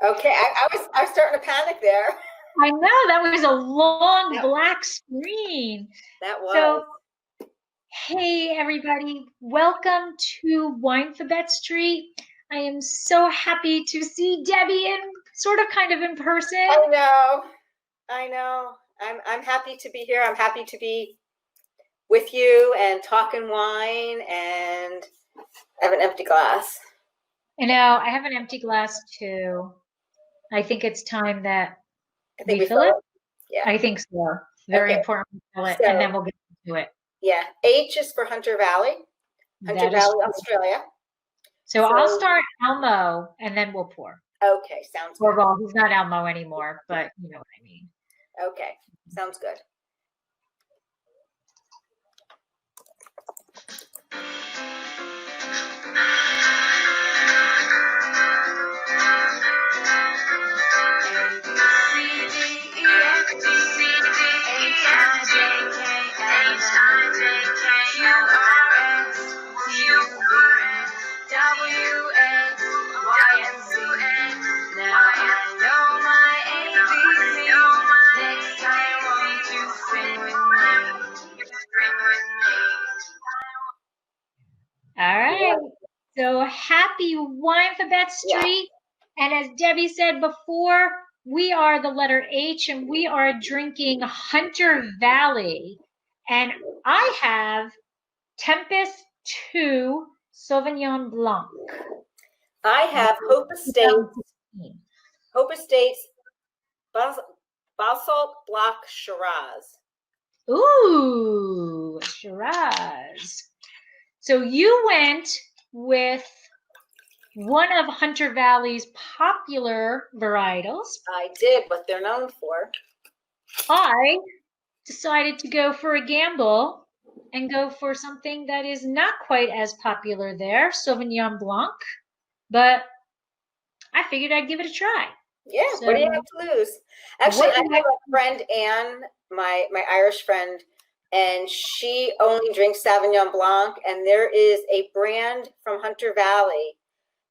Okay, I was starting to panic there. I know, that was a long black screen. That was. So, hey everybody, welcome to Winephabet Street. I am so happy to see Debbie in kind of in person. I know. I'm happy to be here. I'm happy to be with you and talking wine, and I have an empty glass. I know, I have an empty glass too. I think it's time that we fill it. Yeah. I think so. Very important to fill it, and then we'll get into it. Yeah. H is for Hunter Valley, Australia. So I'll start Elmo, and then we'll pour. Okay, sounds good. Well, he's not Elmo anymore, but you know what I mean. Okay, sounds good. All right. So happy Winephabet Street. Yeah. And as Debbie said before, we are the letter H, and we are drinking Hunter Valley. And I have Tempus 2 Sauvignon Blanc. I have Hope Estates Basalt Block Shiraz. Ooh, Shiraz. So you went with one of Hunter Valley's popular varietals. I did, what they're known for. I decided to go for a gamble and go for something that is not quite as popular there, Sauvignon Blanc, but I figured I'd give it a try. Yeah, so, what do you have to lose? Actually, I have a friend, Anne, my Irish friend, and she only drinks Sauvignon Blanc, and there is a brand from Hunter Valley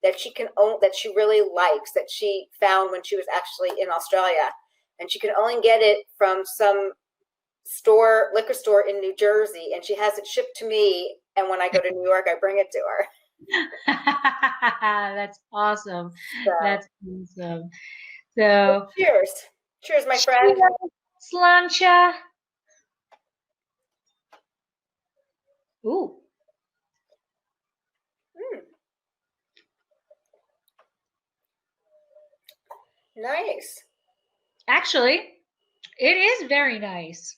that she can own, that she really likes, that she found when she was actually in Australia, and she can only get it from some liquor store in New Jersey, and she has it shipped to me, and when I go to New York, I bring it to her. That's awesome. That's awesome. So cheers, my friend. Slancha. Ooh. Nice. Actually, it is very nice.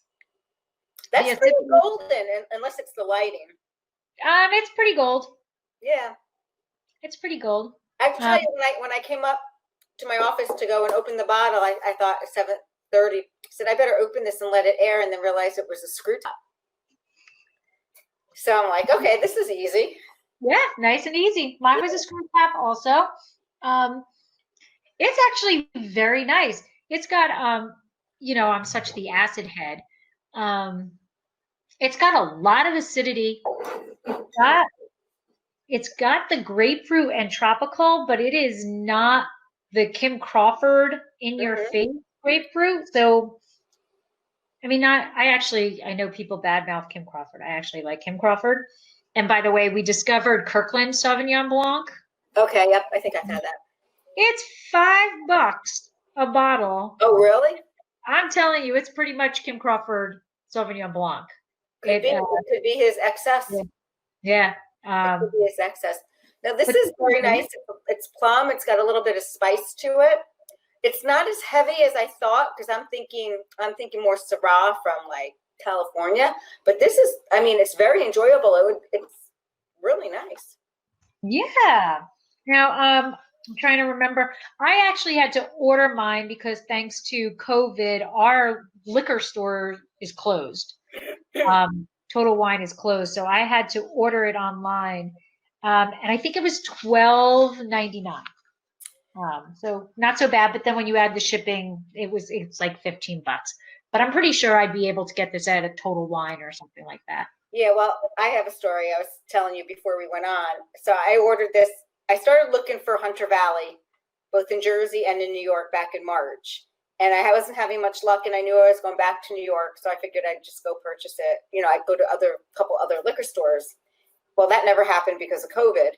That's pretty golden, unless it's the lighting. It's pretty gold. Yeah. It's pretty gold. I have to tell you, when I came up to my office to go and open the bottle, I thought at 7:30, I said, I better open this and let it air, and then realized it was a screw top. So I'm like, okay, this is easy. Yeah, nice and easy. Mine was a screw top also. It's actually very nice. It's got, I'm such the acid head. It's got a lot of acidity. It's got the grapefruit and tropical, but it is not the Kim Crawford in your face grapefruit. So, I mean, I know people badmouth Kim Crawford. I actually like Kim Crawford. And by the way, we discovered Kirkland Sauvignon Blanc. Okay, yep, I think I've had that. It's $5 a bottle. Oh, really? I'm telling you, it's pretty much Kim Crawford Sauvignon Blanc. Could be his excess. Yeah. It could be his excess. Now, this is very nice. It's plum. It's got a little bit of spice to it. It's not as heavy as I thought, because I'm thinking more Syrah from like California. But this is, I mean, it's very enjoyable. It's really nice. Yeah. Now, I'm trying to remember. I actually had to order mine because thanks to COVID, our liquor store is closed. Total Wine is closed, so I had to order it online, and I think it was $12.99. So not so bad, but then when you add the shipping, it's like $15. But I'm pretty sure I'd be able to get this at a Total Wine or something like that. Yeah, well, I have a story I was telling you before we went on. So I ordered this. I started looking for Hunter Valley both in Jersey and in New York back in March. And I wasn't having much luck, and I knew I was going back to New York, so I figured I'd just go purchase it. I'd go to couple other liquor stores. Well, that never happened because of COVID.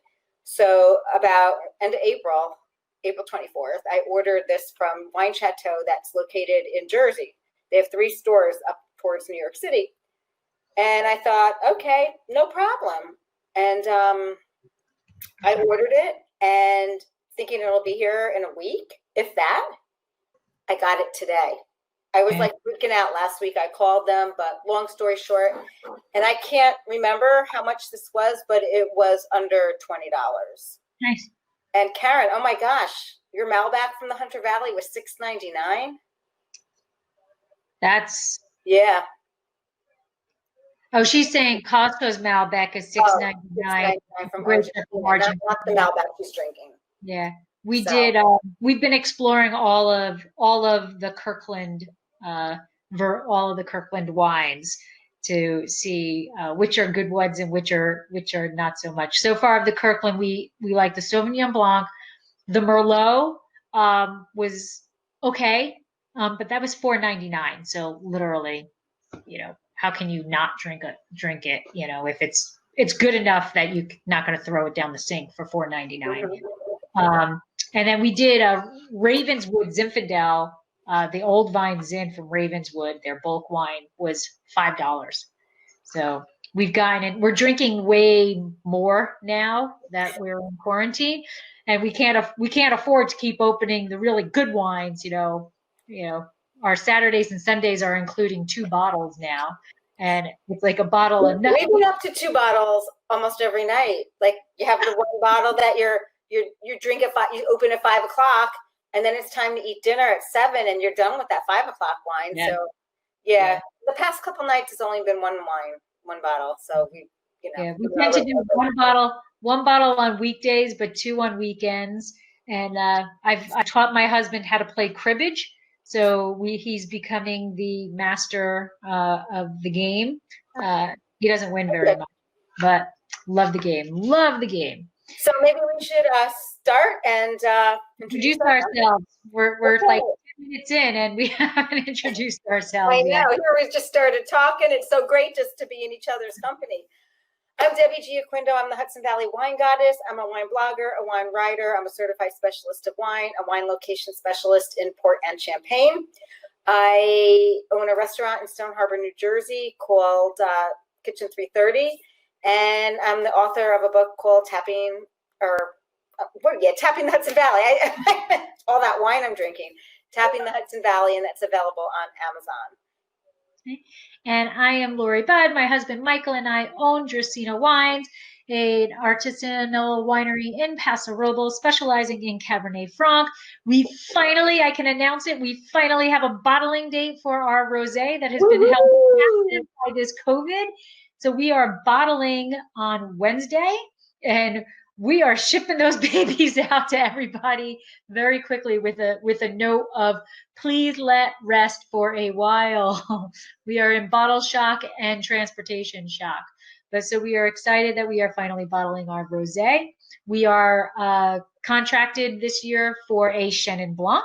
So about end of April 24th, I ordered this from Wine Chateau that's located in Jersey. They have 3 stores up towards New York City. And I thought, okay, no problem. And I ordered it and thinking it'll be here in a week, if that. I got it today. I was like freaking out last week. I called them, but long story short, and I can't remember how much this was, but it was under $20. Nice. And Karen, oh my gosh, your Malbec from the Hunter Valley was $6.99. That's Oh, she's saying Costco's Malbec is $6.99 from Great Argentina. Not the Malbec she's drinking. Yeah, we did. We've been exploring all of the Kirkland, all of the Kirkland wines to see which are good ones and which are not so much. So far, of the Kirkland, we like the Sauvignon Blanc. The Merlot was okay, but that was $4.99. So literally, how can you not drink it? If it's good enough that you're not going to throw it down the sink for $4.99. And then we did a Ravenswood Zinfandel, the old vine Zin from Ravenswood. Their bulk wine was $5. So we've gotten it. We're drinking way more now that we're in quarantine, and we can't afford to keep opening the really good wines. Our Saturdays and Sundays are including 2 bottles now, and it's like a bottle of nothing. We've been up to 2 bottles almost every night. Like you have the one bottle that you drink at 5, you open at 5 o'clock, and then it's time to eat dinner at 7, and you're done with that 5 o'clock wine. Yeah. So the past couple nights has only been one bottle. So we tend to do one bottle on weekdays, but 2 on weekends. And I taught my husband how to play cribbage. So he's becoming the master of the game. He doesn't win very much, but love the game. Love the game. So maybe we should start and introduce ourselves. We're like 10 minutes in and we haven't introduced ourselves I know. yet. Here we just started talking. It's so great just to be in each other's company. I'm Debbie Gioquindo. I'm the Hudson Valley Wine Goddess. I'm a wine blogger, a wine writer. I'm a certified specialist of wine, a wine location specialist in Port and Champagne. I own a restaurant in Stone Harbor, New Jersey called Kitchen 330. And I'm the author of a book called Tapping the Hudson Valley. All that wine I'm drinking. Tapping the Hudson Valley, and that's available on Amazon. And I am Lori Budd. My husband Michael and I own Dracena Wines, an artisanal winery in Paso Robles, specializing in Cabernet Franc. I can announce it, we finally have a bottling date for our rosé that has been held by this COVID. So we are bottling on Wednesday, and we are shipping those babies out to everybody very quickly with a note of please let rest for a while. We are in bottle shock and transportation shock. But so we are excited that we are finally bottling our rosé. We are contracted this year for a Chenin Blanc.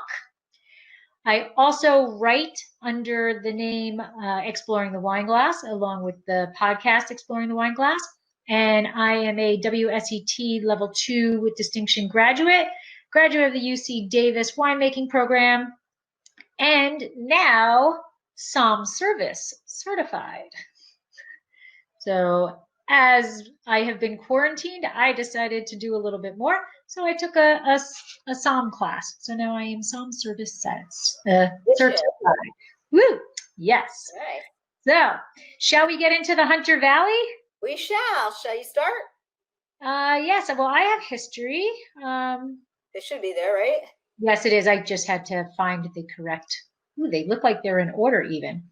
I also write under the name Exploring the Wine Glass, along with the podcast Exploring the Wine Glass. And I am a WSET Level 2 with distinction graduate of the UC Davis winemaking program, and now Som Service certified. So as I have been quarantined, I decided to do a little bit more. So I took a Som class. So now I am Som Service certified. Woo! Yes. Right. So shall we get into the Hunter Valley? We shall. Shall you start? Yes. Well, I have history. It should be there, right? Yes, it is. I just had to find the correct. Ooh, they look like they're in order even.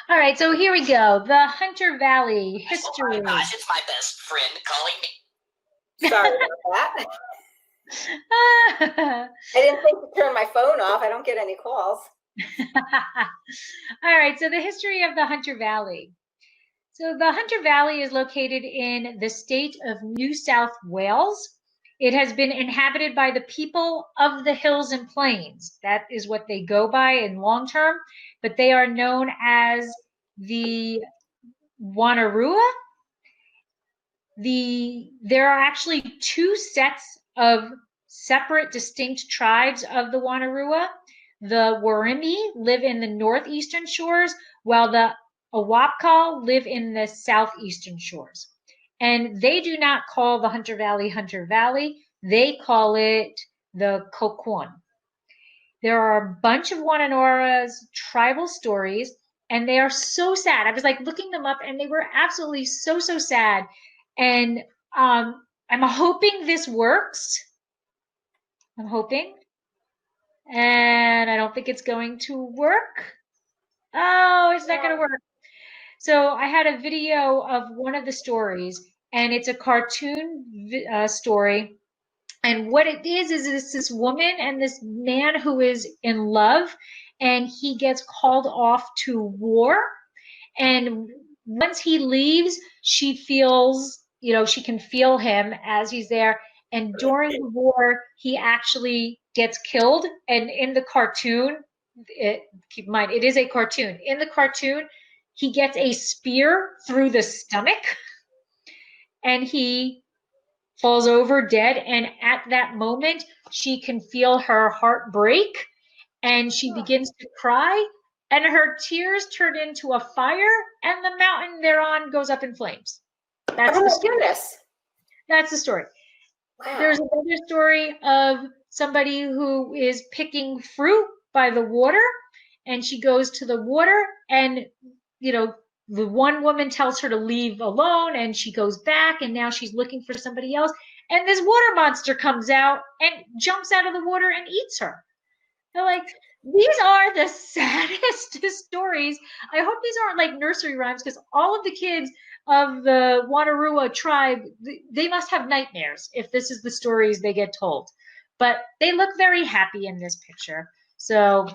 All right, so here we go. The Hunter Valley history. Oh my gosh, it's my best friend calling me. Sorry about that. I didn't think to turn my phone off. I don't get any calls. All right, so the history of the Hunter Valley. So the Hunter Valley is located in the state of New South Wales. It has been inhabited by the people of the hills and plains. That is what they go by in long term, but they are known as the Wanarua. There are actually two sets of separate, distinct tribes of the Wanarua. The Warimi live in the northeastern shores, while the Awapkal live in the southeastern shores. And they do not call the Hunter Valley. They call it the Kokwon. There are a bunch of Wananora's tribal stories, and they are so sad. I was like looking them up, and they were absolutely so sad. And I'm hoping this works. I'm hoping. And I don't think it's going to work. Oh, it's not going to work. So I had a video of one of the stories, and it's a cartoon story. And what it is it's this woman and this man who is in love, and he gets called off to war. And once he leaves, she feels, she can feel him as he's there. And during the war, he actually gets killed. And in the cartoon, keep in mind, it is a cartoon. In the cartoon, he gets a spear through the stomach, and he falls over dead. And at that moment, she can feel her heart break, and she begins to cry, and her tears turn into a fire, and the mountain they're on goes up in flames. That's the story. Goodness. That's the story. Wow. There's another story of somebody who is picking fruit by the water, and she goes to the water, and the one woman tells her to leave alone, and she goes back, and now she's looking for somebody else, and this water monster comes out and jumps out of the water and eats her. They're like, these are the saddest stories. I hope these aren't like nursery rhymes, because all of the kids of the Wanarua tribe, they must have nightmares if this is the stories they get told. But they look very happy in this picture. So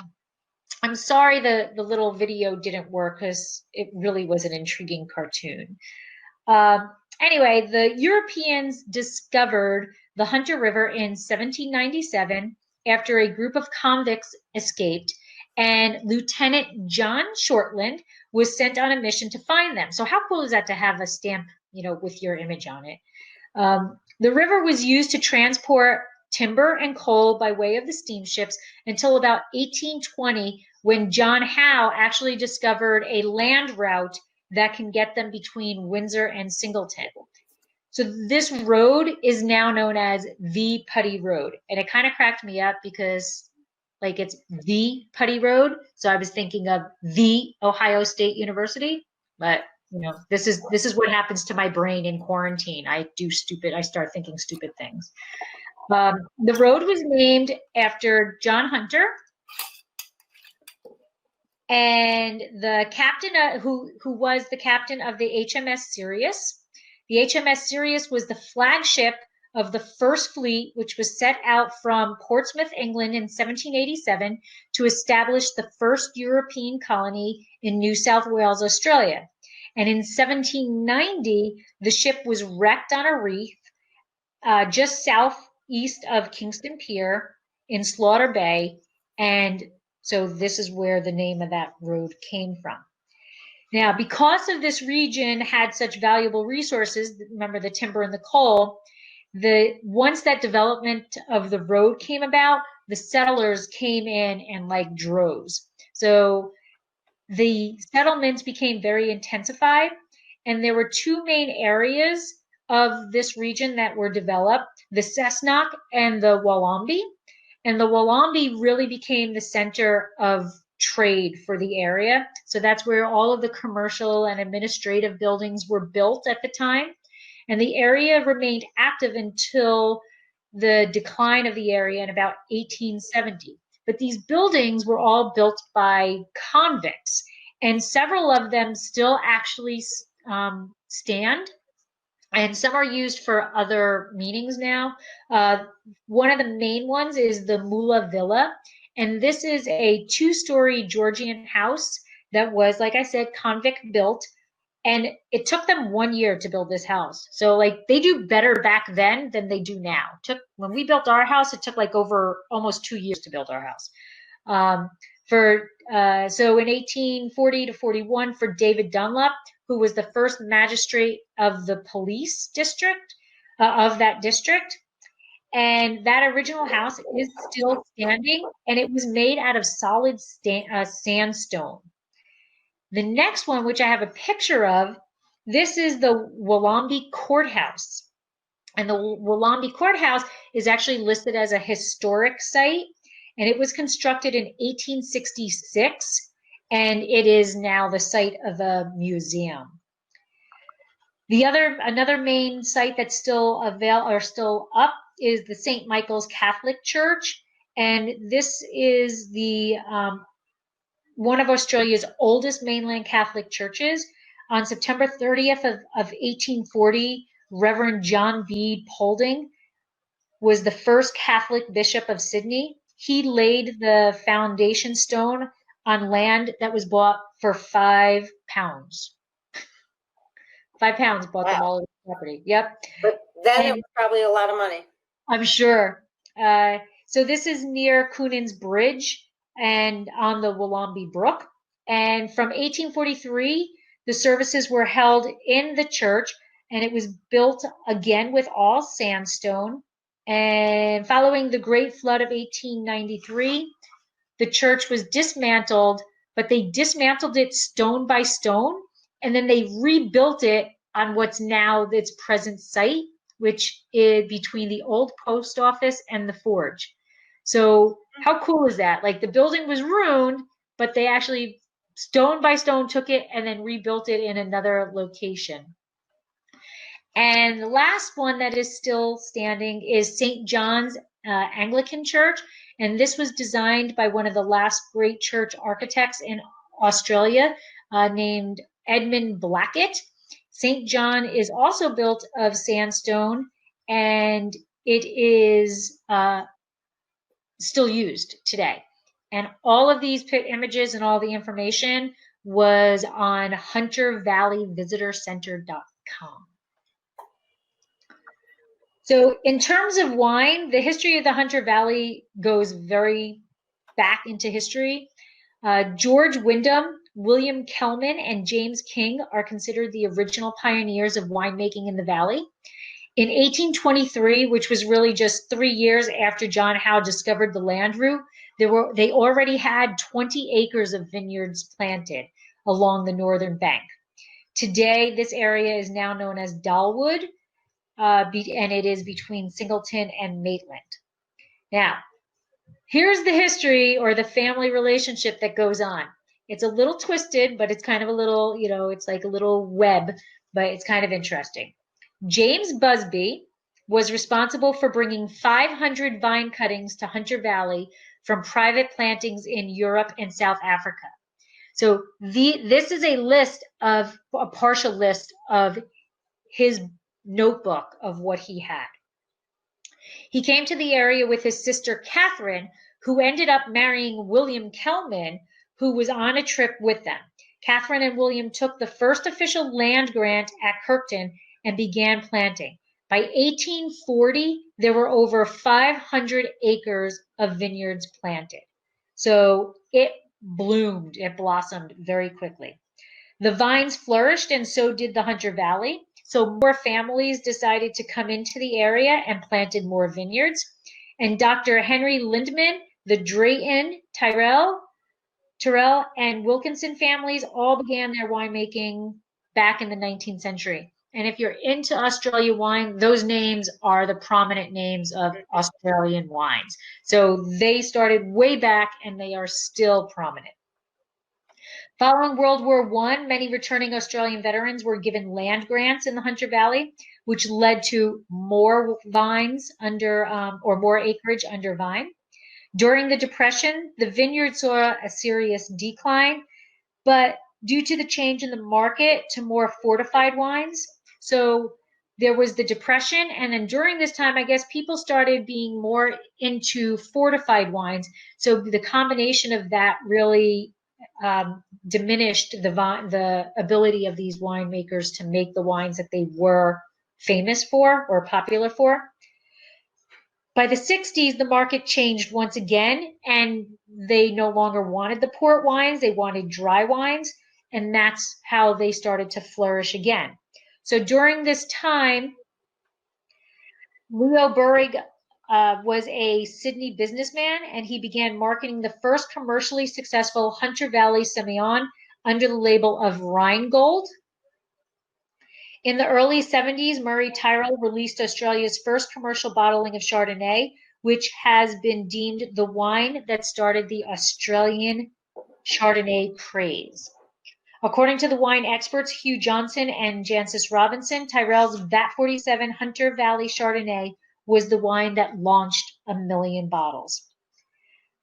I'm sorry the little video didn't work, because it really was an intriguing cartoon. Anyway, the Europeans discovered the Hunter River in 1797 after a group of convicts escaped, and Lieutenant John Shortland was sent on a mission to find them. So how cool is that to have a stamp, with your image on it? The river was used to transport timber and coal by way of the steamships until about 1820, when John Howe actually discovered a land route that can get them between Windsor and Singleton. So this road is now known as the Putty Road. And it kind of cracked me up, because it's the Putty Road. So I was thinking of the Ohio State University, but this is what happens to my brain in quarantine. I start thinking stupid things. The road was named after John Hunter, and the captain who was the captain of the HMS Sirius. The HMS Sirius was the flagship of the First Fleet, which was set out from Portsmouth, England in 1787 to establish the first European colony in New South Wales, Australia. And in 1790, the ship was wrecked on a reef just southeast of Kingston Pier in Slaughter Bay. And so this is where the name of that road came from. Now, because of this region had such valuable resources, remember the timber and the coal, once that development of the road came about, the settlers came in like droves. So the settlements became very intensified, and there were two main areas of this region that were developed, the Cessnock and the Wallumbie. And the Wallumbie really became the center of trade for the area. So that's where all of the commercial and administrative buildings were built at the time. And the area remained active until the decline of the area in about 1870. But these buildings were all built by convicts, and several of them still actually stand, and some are used for other meanings now. One of the main ones is the Mula Villa, and this is a two-story Georgian house that was, like I said, convict built. And it took them 1 year to build this house. So like they do better back then than they do now. When we built our house, it took like over almost 2 years to build our house. So in 1840 to 41 for David Dunlop, who was the first magistrate of the police district of that district. And that original house is still standing, and it was made out of solid sandstone. The next one, which I have a picture of, this is the Willamby Courthouse. And the Willamby Courthouse is actually listed as a historic site, and it was constructed in 1866, and it is now the site of a museum. Another main site that's still up is the St. Michael's Catholic Church, and this is the one of Australia's oldest mainland Catholic churches. On September 30th of 1840, Reverend John Bede Paulding was the first Catholic bishop of Sydney. He laid the foundation stone on land that was bought for £5. £5 bought them all of the property. Yep. But then it was probably a lot of money. I'm sure. So this is near Coonan's Bridge and on the Willamby Brook. And from 1843, the services were held in the church, and it was built again with all sandstone. And following the Great Flood of 1893, the church was dismantled, but they dismantled it stone by stone, and then they rebuilt it on what's now its present site, which is between the old post office and the forge. So how cool is that? Like the building was ruined, but they actually stone by stone took it and then rebuilt it in another location. And the last one that is still standing is St. John's Anglican Church. And this was designed by one of the last great church architects in Australia named Edmund Blackett. St. John is also built of sandstone, and it is still used today. And all of these images and all the information was on HunterValleyVisitorCenter.com. So in terms of wine, the history of the Hunter Valley goes very back into history. George Wyndham, William Kellman, and James King are considered the original pioneers of winemaking in the valley. In 1823, which was really just 3 years after John Howe discovered the land route, they already had 20 acres of vineyards planted along the northern bank. Today, this area is now known as Dalwood, and it is between Singleton and Maitland. Now, here's the history or the family relationship that goes on. It's a little twisted, but it's kind of a little, it's like a little web, but it's kind of interesting. James Busby was responsible for bringing 500 vine cuttings to Hunter Valley from private plantings in Europe and South Africa. So this is a partial list of his notebook of what he had. He came to the area with his sister Catherine, who ended up marrying William Kellman, who was on a trip with them. Catherine and William took the first official land grant at Kirkton and began planting. By 1840, there were over 500 acres of vineyards planted. So it bloomed, it blossomed very quickly. The vines flourished, and so did the Hunter Valley. So more families decided to come into the area and planted more vineyards. And Dr. Henry Lindman, the Drayton, Tyrrell, and Wilkinson families all began their winemaking back in the 19th century. And if you're into Australia wine, those names are the prominent names of Australian wines. So they started way back, and they are still prominent. Following World War I, many returning Australian veterans were given land grants in the Hunter Valley, which led to more vines or more acreage under vine. During the Depression, the vineyard saw a serious decline, but due to the change in the market to more fortified wines, so there was the Depression, and then during this time, I guess people started being more into fortified wines. So the combination of that really diminished the ability of these winemakers to make the wines that they were famous for or popular for. By the 60s, the market changed once again, and they no longer wanted the port wines. They wanted dry wines, and that's how they started to flourish again. So during this time, Leo Burrig was a Sydney businessman, and he began marketing the first commercially successful Hunter Valley Semillon under the label of Rheingold. In the early 70s, Murray Tyrrell released Australia's first commercial bottling of Chardonnay, which has been deemed the wine that started the Australian Chardonnay craze. According to the wine experts Hugh Johnson and Jancis Robinson, Tyrrell's VAT 47 Hunter Valley Chardonnay was the wine that launched 1 million bottles.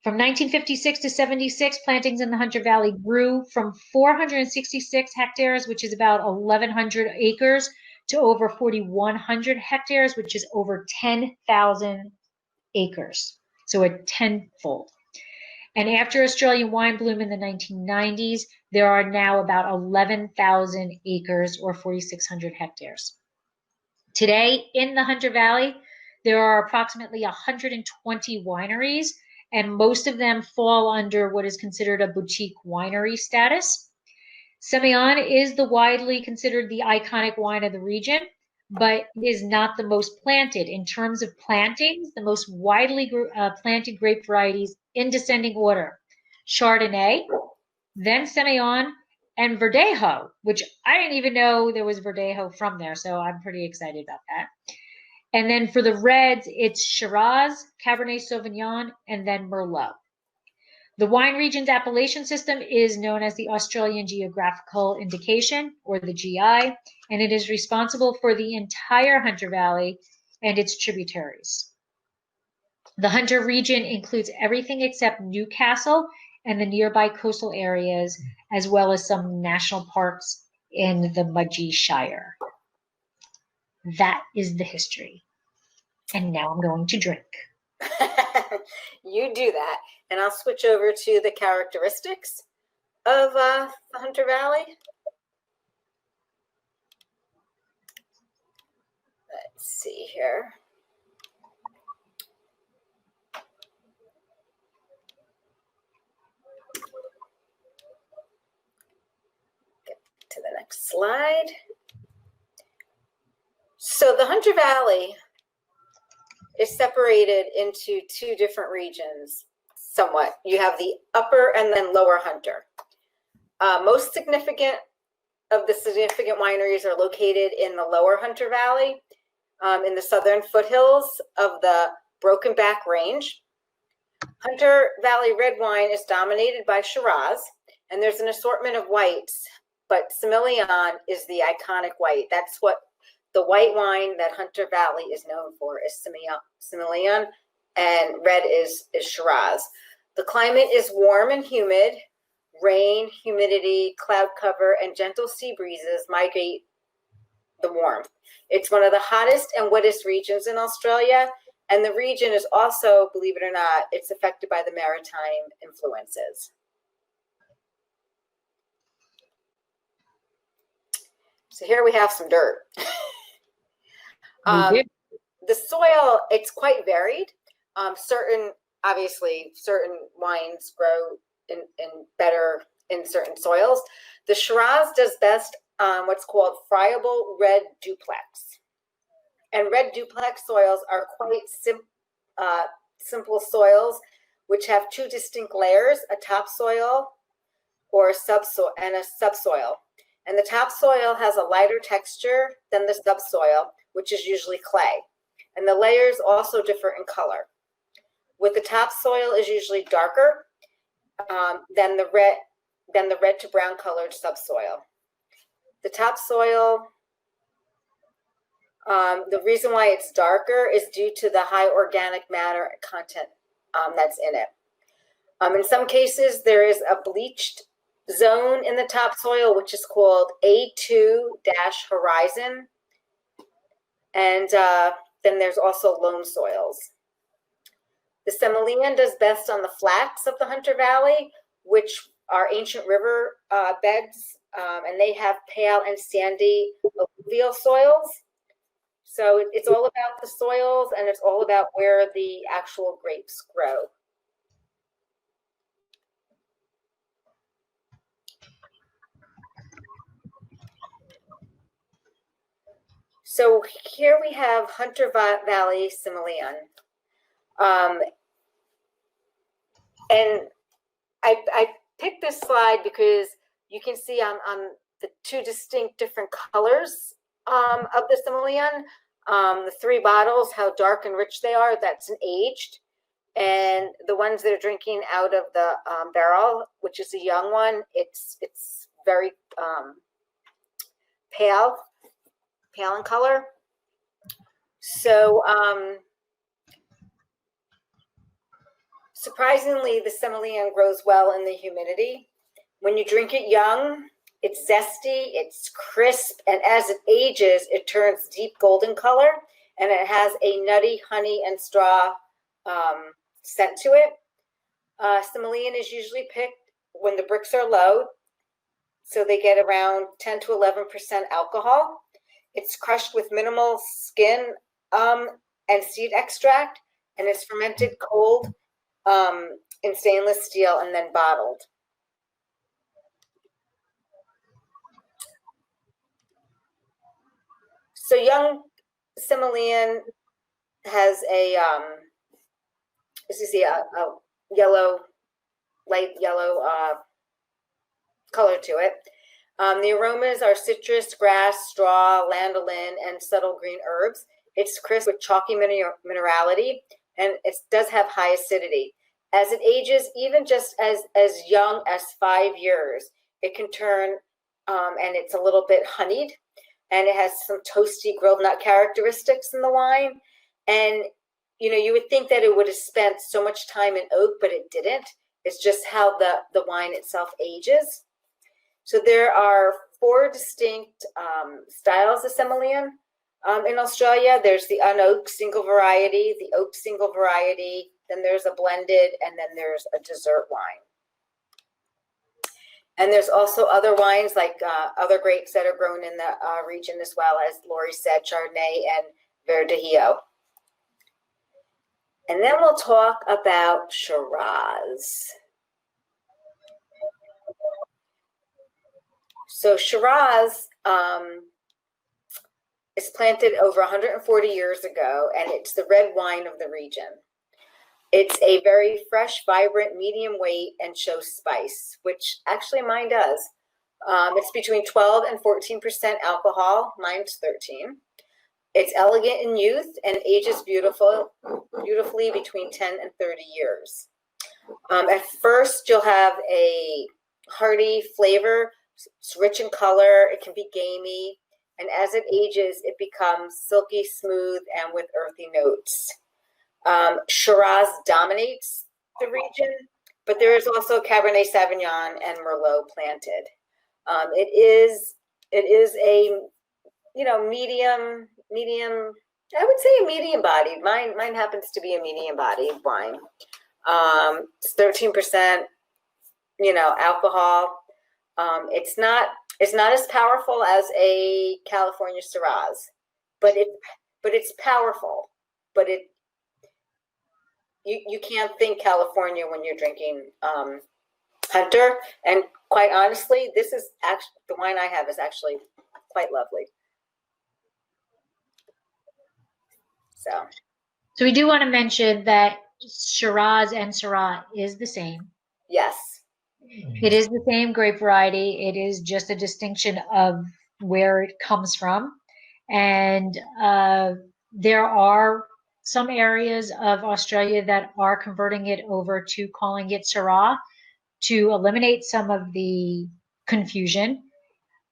From 1956 to 76, plantings in the Hunter Valley grew from 466 hectares, which is about 1,100 acres, to over 4,100 hectares, which is over 10,000 acres. So a tenfold. And after Australian wine bloom in the 1990s, there are now about 11,000 acres or 4,600 hectares. Today in the Hunter Valley, there are approximately 120 wineries, and most of them fall under what is considered a boutique winery status. Semillon is the widely considered the iconic wine of the region, but is not the most planted. In terms of plantings, the most widely planted grape varieties in descending order: Chardonnay, then Semillon, and Verdelho, which I didn't even know there was Verdelho from there, so I'm pretty excited about that. And then for the reds, it's Shiraz, Cabernet Sauvignon, and then Merlot. The wine region's appellation system is known as the Australian Geographical Indication, or the GI, and it is responsible for the entire Hunter Valley and its tributaries. The Hunter region includes everything except Newcastle and the nearby coastal areas, as well as some national parks in the Mudgee Shire. That is the history. And now I'm going to drink. You do that. And I'll switch over to the characteristics of the Hunter Valley. Let's see here. Get to the next slide. So the Hunter Valley is separated into two different regions somewhat. You have the upper and then lower Hunter. Most significant of the significant wineries are located in the lower Hunter Valley, in the southern foothills of the Broken Back Range. Hunter Valley red wine is dominated by Shiraz, and there's an assortment of whites, but Semillon is the iconic white. That's what the white wine that Hunter Valley is known for is Semillon, and red is Shiraz. The climate is warm and humid. Rain, humidity, cloud cover, and gentle sea breezes mitigate the warmth. It's one of the hottest and wettest regions in Australia, and the region is also, believe it or not, it's affected by the maritime influences. So here we have some dirt. The soil, it's quite varied. Certain wines grow in better in certain soils. The Shiraz does best on what's called friable red duplex. And red duplex soils are quite simple soils, which have two distinct layers, a topsoil or subsoil and a subsoil. And the topsoil has a lighter texture than the subsoil, which is usually clay. And the layers also differ in color. With the topsoil is usually darker than the red to brown colored subsoil. The topsoil, the reason why it's darker is due to the high organic matter content that's in it. In some cases, there is a bleached zone in the topsoil, which is called A2-horizon. And then there's also loam soils. The Semillon does best on the flats of the Hunter Valley, which are ancient river beds, and they have pale and sandy alluvial soils. So it's all about the soils, and it's all about where the actual grapes grow. So here we have Hunter Valley Semillon. And I picked this slide because you can see on the two distinct different colors of the Semillon, the three bottles, how dark and rich they are. That's an aged. And the ones that are drinking out of the barrel, which is a young one, it's very pale in color. So surprisingly, the Semillon grows well in the humidity. When you drink it young, it's zesty, it's crisp, and as it ages, it turns deep golden color, and it has a nutty honey and straw scent to it. Semillon is usually picked when the bricks are low, so they get around 10 to 11% alcohol. It's crushed with minimal skin and seed extract, and it's fermented cold in stainless steel and then bottled. So young Semillon has a yellow, light yellow color to it. The aromas are citrus, grass, straw, lanolin, and subtle green herbs. It's crisp with chalky minerality, and it does have high acidity. As it ages, even just as young as 5 years, it can turn, and it's a little bit honeyed, and it has some toasty grilled nut characteristics in the wine. And, you would think that it would have spent so much time in oak, but it didn't. It's just how the wine itself ages. So there are 4 distinct styles of Semillon in Australia. There's the unoaked single variety, the oak single variety, then there's a blended, and then there's a dessert wine. And there's also other wines like other grapes that are grown in the region as well, as Lori said, Chardonnay and Verdelho. And then we'll talk about Shiraz. So Shiraz is planted over 140 years ago, and it's the red wine of the region. It's a very fresh, vibrant, medium weight, and shows spice, which actually mine does. It's between 12 and 14% alcohol. Mine's 13. It's elegant in youth and ages beautifully between 10 and 30 years. At first, you'll have a hearty flavor. It's rich in color. It can be gamey. And as it ages, it becomes silky smooth and with earthy notes. Shiraz dominates the region, but there is also Cabernet Sauvignon and Merlot planted. It is a medium. I would say a medium bodied. Mine happens to be a medium bodied wine. It's 13%. Alcohol. It's not as powerful as a California Shiraz, but it's powerful. But you can't think California when you're drinking Hunter. And quite honestly, this is actually the wine I have is actually quite lovely. So we do want to mention that Shiraz and Syrah is the same. Yes. It is the same grape variety. It is just a distinction of where it comes from. And there are some areas of Australia that are converting it over to calling it Syrah to eliminate some of the confusion.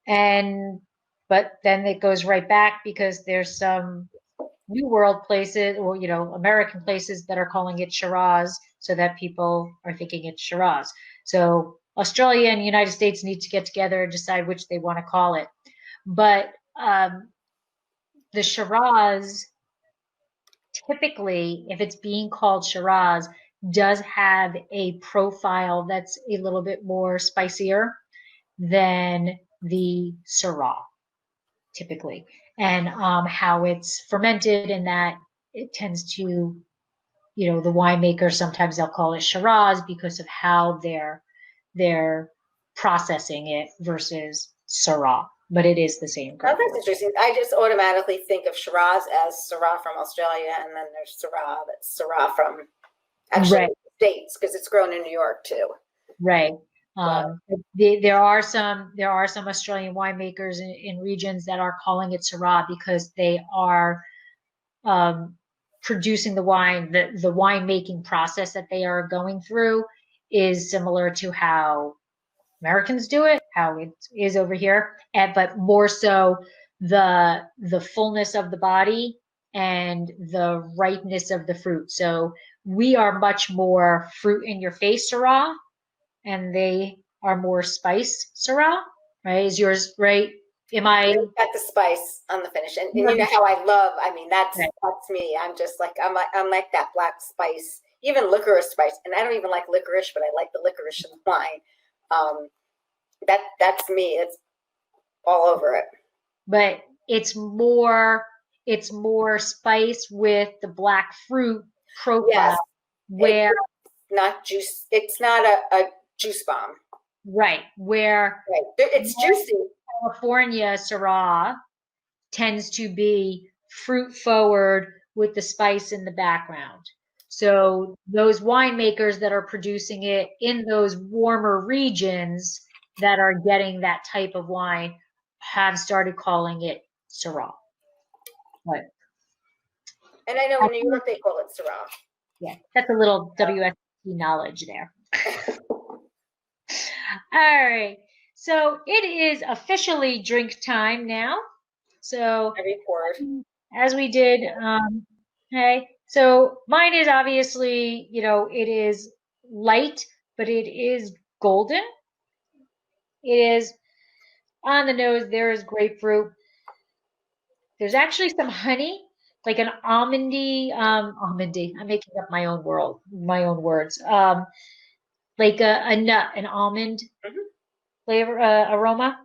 But then it goes right back because there's some New World places or, American places that are calling it Shiraz so that people are thinking it's Shiraz. So Australia and the United States need to get together and decide which they want to call it. But the Shiraz, typically, if it's being called Shiraz, does have a profile that's a little bit more spicier than the Syrah, typically, and how it's fermented, and that it tends to, the winemakers, sometimes they'll call it Shiraz because of how they're processing it versus Syrah, but it is the same Oh, grape. that's interesting. I just automatically think of Shiraz as Syrah from Australia, and then there's Syrah that's Syrah from actually Right. the States, because it's grown in New York too. Right. Wow. There are some Australian winemakers in regions that are calling it Syrah because they are producing the wine. The winemaking process that they are going through is similar to how Americans do it, how it is over here, but more so the fullness of the body and the ripeness of the fruit. So we are much more fruit in your face Syrah, and they are more spice Syrah, right? Is yours right? Am I? Got the spice on the finish, and you know how I love. I mean, that's me. I'm just like I'm like that black spice, even licorice spice, and I don't even like licorice, but I like the licorice in the wine. That's me. It's all over it. But it's more spice with the black fruit profile, Yes. where it's not juice. It's not a juice bomb. Right, where it's juicy. California Syrah tends to be fruit forward with the spice in the background. So those winemakers that are producing it in those warmer regions that are getting that type of wine have started calling it Syrah. But, and I know in New York they call it Syrah. Yeah, that's a little WST knowledge there. All right. So it is officially drink time now. So I report. as we did, okay. So mine is obviously, it is light, but it is golden. It is on the nose. There is grapefruit. There's actually some honey, like an almondy, almondy. I'm making up my own words. Like a nut, an almond flavor, aroma.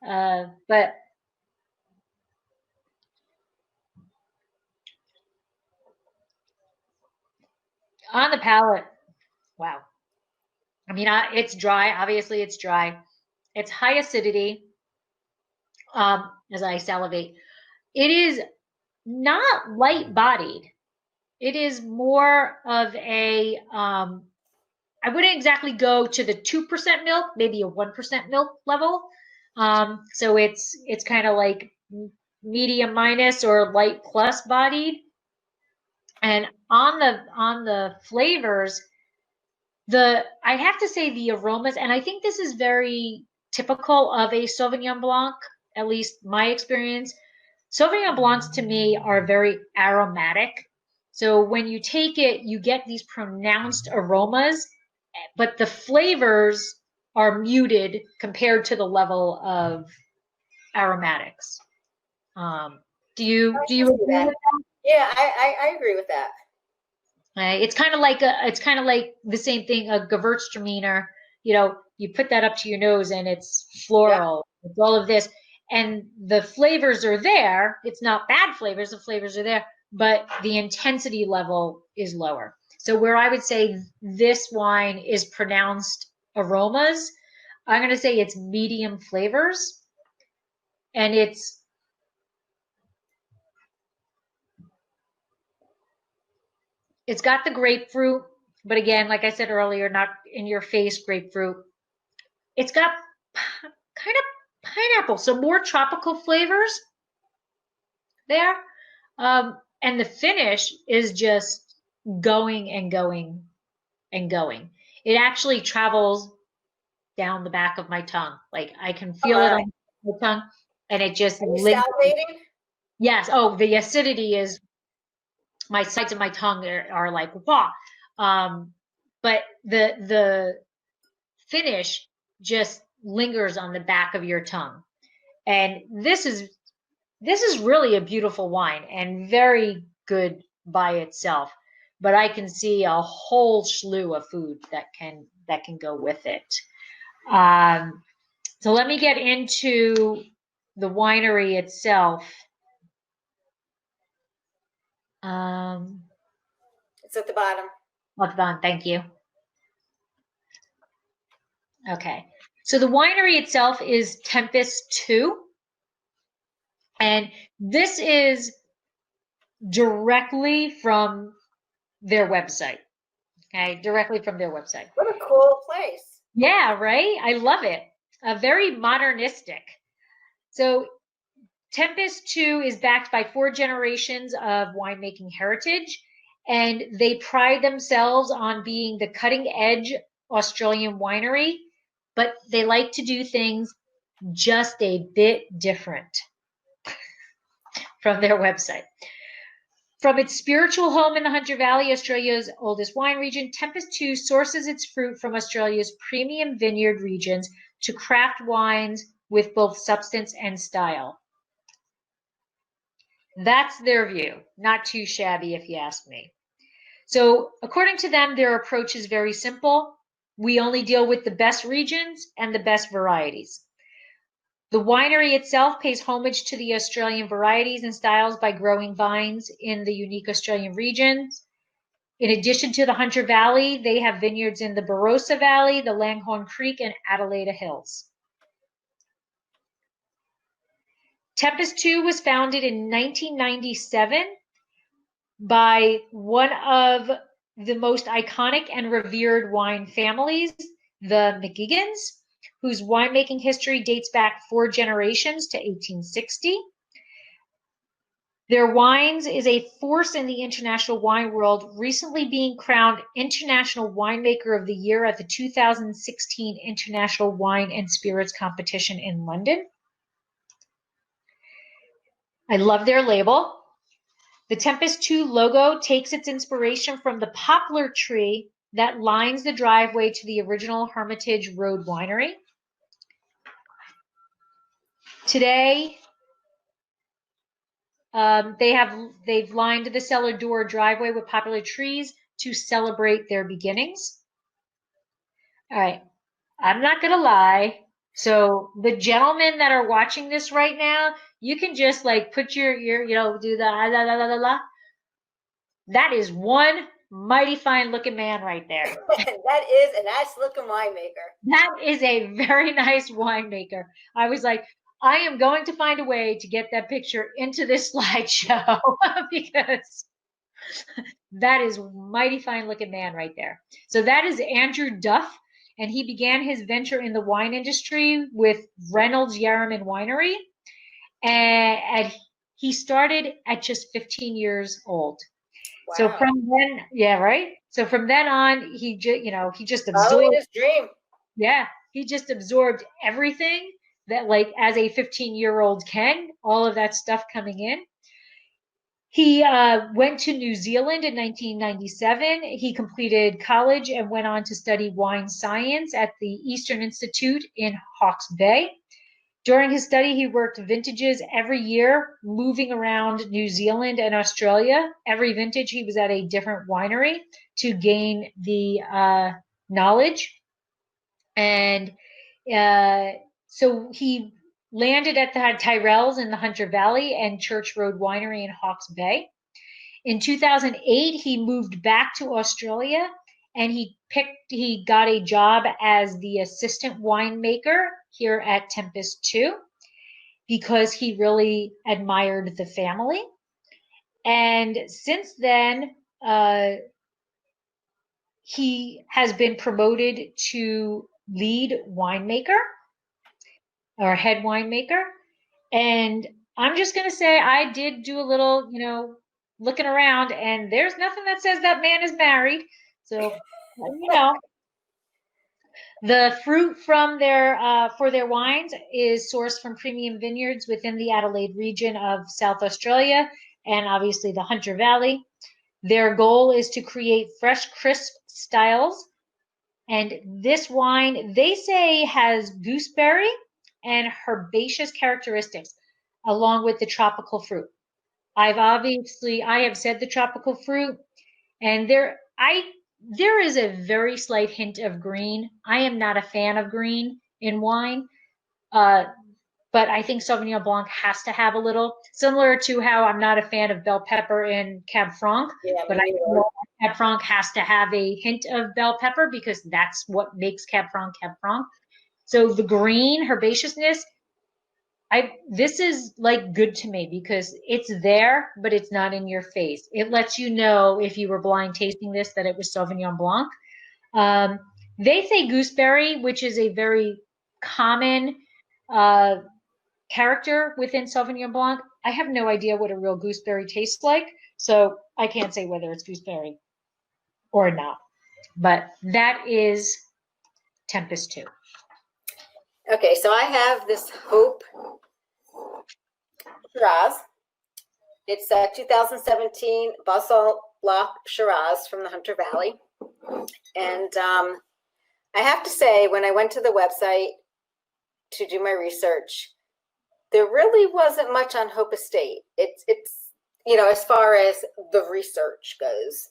But on the palate, wow. I mean, it's dry. Obviously, it's dry. It's high acidity. As I salivate, it is not light bodied. It is more of a, I wouldn't exactly go to the 2% milk, maybe a 1% milk level. So it's kind of like medium minus or light plus bodied. And on the flavors, I have to say the aromas, and I think this is very typical of a Sauvignon Blanc, at least my experience. Sauvignon Blancs to me are very aromatic. So when you take it, you get these pronounced aromas, but the flavors are muted compared to the level of aromatics. Do you agree with that? Yeah, I agree with that. It's kind of like the same thing, a Gewürztraminer. You put that up to your nose and it's floral. Yeah. It's all of this, and the flavors are there. It's not bad flavors. The flavors are there, but the intensity level is lower. So where I would say this wine is pronounced aromas, I'm going to say it's medium flavors, and it's got the grapefruit, but again, like I said earlier, not in your face grapefruit. It's got kind of pineapple, so more tropical flavors there. And the finish is just going and going and going. It actually travels down the back of my tongue. Like I can feel it on my tongue, and it just salivating? Yes. Oh, the acidity is, my sides of my tongue are like wah. But the finish just lingers on the back of your tongue. And this is really a beautiful wine and very good by itself. but I can see a whole slew of food that can go with it. So let me get into the winery itself. It's at the bottom. Hold on, thank you. Okay, so the winery itself is Tempus 2, and this is directly from their website. Okay, directly from their website. What a cool place. Yeah, right? I love it. Very modernistic. So Tempus 2 is backed by 4 generations of winemaking heritage, and they pride themselves on being the cutting edge Australian winery, but they like to do things just a bit different from their website. From its spiritual home in the Hunter Valley, Australia's oldest wine region, Tempus 2 sources its fruit from Australia's premium vineyard regions to craft wines with both substance and style. That's their view. Not too shabby, if you ask me. So, according to them, their approach is very simple. We only deal with the best regions and the best varieties. The winery itself pays homage to the Australian varieties and styles by growing vines in the unique Australian regions. In addition to the Hunter Valley, they have vineyards in the Barossa Valley, the Langhorne Creek, and Adelaide Hills. Tempus 2 was founded in 1997 by one of the most iconic and revered wine families, the McGuigans, whose winemaking history dates back 4 generations to 1860. Their wines is a force in the international wine world, recently being crowned International Winemaker of the Year at the 2016 International Wine and Spirits Competition in London. I love their label. The Tempus 2 logo takes its inspiration from the poplar tree that lines the driveway to the original Hermitage Road Winery. Today, they've lined the cellar door driveway with poplar trees to celebrate their beginnings. All right, I'm not gonna lie. So the gentlemen that are watching this right now, you can just like put your do the la la la la la. That is one mighty fine looking man right there. That is a nice looking winemaker. That is a very nice winemaker. I was like, I am going to find a way to get that picture into this slideshow because that is mighty fine looking man right there. So that is Andrew Duff, and he began his venture in the wine industry with Reynolds Yarraman Winery, and he started at just 15 years old. Wow. So from then, yeah, right. So from then on, he just absorbed. Following his dream. Yeah, he just absorbed everything that, like, as a 15-year-old can, all of that stuff coming in. He went to New Zealand in 1997. He completed college and went on to study wine science at the Eastern Institute in Hawke's Bay. During his study, he worked vintages every year, moving around New Zealand and Australia. Every vintage, he was at a different winery to gain the knowledge. And so he landed at the Tyrrells in the Hunter Valley and Church Road Winery in Hawke's Bay. In 2008, he moved back to Australia, and he got a job as the assistant winemaker here at Tempus 2 because he really admired the family. And since then, he has been promoted to lead winemaker or head winemaker. And I'm just going to say I did do a little, looking around, and there's nothing that says that man is married. So, the fruit from for their wines is sourced from premium vineyards within the Adelaide region of South Australia and obviously the Hunter Valley. Their goal is to create fresh, crisp styles. And this wine, they say, has gooseberry and herbaceous characteristics along with the tropical fruit. I have said the tropical fruit. And there is a very slight hint of green. I am not a fan of green in wine. But I think Sauvignon Blanc has to have a little, similar to how I'm not a fan of bell pepper in Cab Franc, Yeah, but I know Cab Franc has to have a hint of bell pepper because that's what makes Cab Franc Cab Franc. So the green herbaceousness, this is like good to me because it's there, but it's not in your face. It lets you know if you were blind tasting this that it was Sauvignon Blanc. They say gooseberry, which is a very common character within Sauvignon Blanc. I have no idea what a real gooseberry tastes like, so I can't say whether it's gooseberry or not. But that is Tempus 2. Okay, so I have this Hope Shiraz. It's a 2017 Basalt Block Shiraz from the Hunter Valley. And I have to say, when I went to the website to do my research, there really wasn't much on Hope Estate. It's as far as the research goes.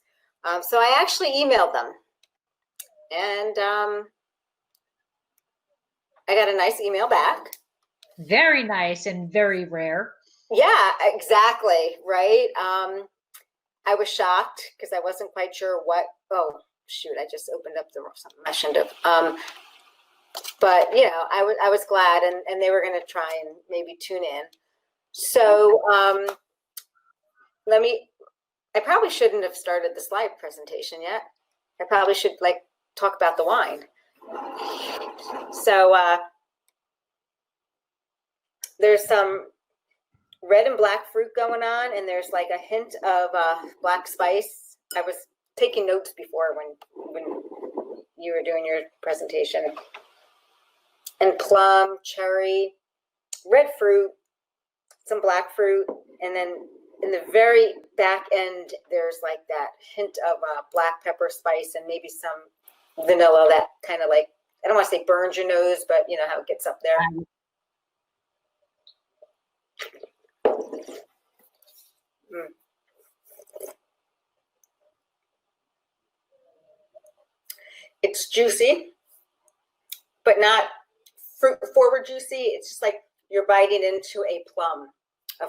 So I actually emailed them, and I got a nice email back. Very nice and very rare. Yeah, exactly. Right. I was shocked because I wasn't quite sure what. Oh shoot! I just opened up something I shouldn't have. But I was glad, and they were going to try and maybe tune in. So I probably shouldn't have started the slide presentation yet. I probably should talk about the wine. So there's some red and black fruit going on, and there's like a hint of black spice. I was taking notes before when you were doing your presentation. And plum, cherry, red fruit, some black fruit, and then in the very back end, there's like that hint of black pepper spice and maybe some vanilla that kind of I don't want to say burns your nose, but you know how it gets up there. Mm. It's juicy, but not fruit forward juicy. It's just like you're biting into a plum, a